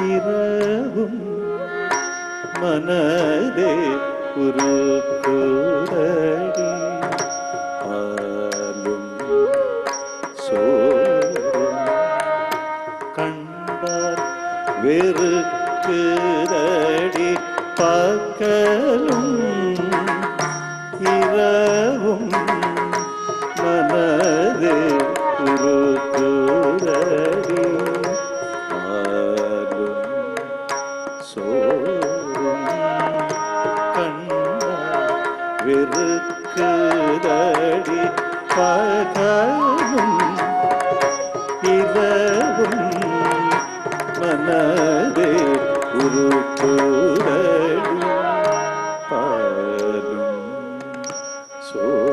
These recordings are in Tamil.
இரவும் மனதே உருக்குதடி ஆலும் சோறும் கண்டால் வெறுக்குதடி பகலும் இரவும் மனதே உருக்குதடி ஆலும் சோறும் கண்டால் வெறுக்குதடி பகலும் இரவும் மனதே உருக்குதடி பாலும்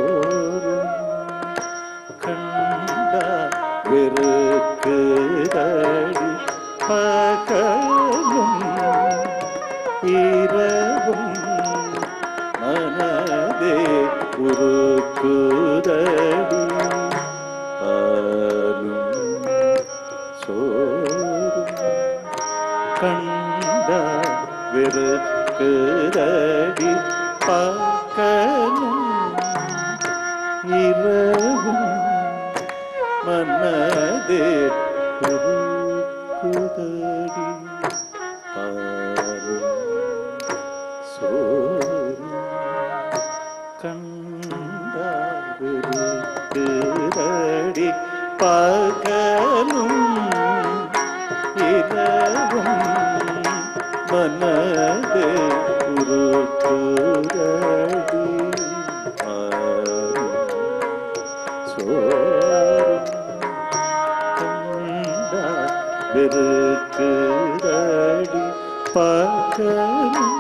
சோறும் கண்டால் வெறுக்குதடி பகலும் இரவும் மனதே உருக்குதடி பாலும் சோறும் கண்டால் வெறுக்குதடி பகலும் இரவும் மனதே உருக்குதடி பாலும் சோறும் கண்டால் வெறுக்குதடி பகலும் இரவும் மனதே உருக்குதடி பாலும் சோறும் கண்டால் வெறுக்குதடி பகலும்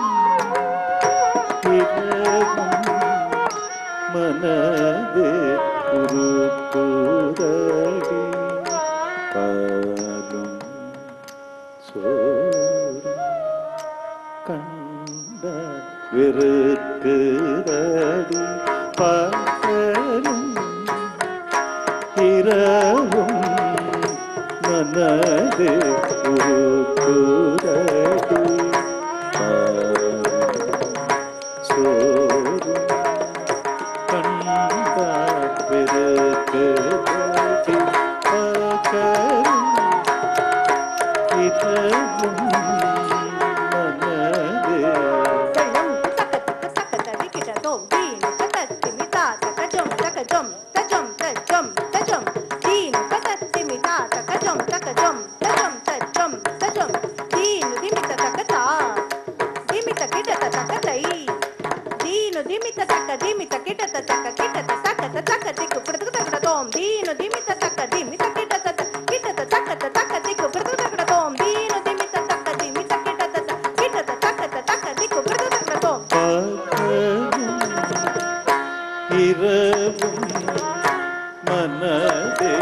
இரவும் மனதே உருக்குதடி பாலும் சோறும் கண்டால் வெறுக்குதடி பகலும் இரவும் மனதே உருக்குதடி பாலும் சோறும் கண்டால் வெறுக்குதடி பகலும் இரவும் இரவும் மனதே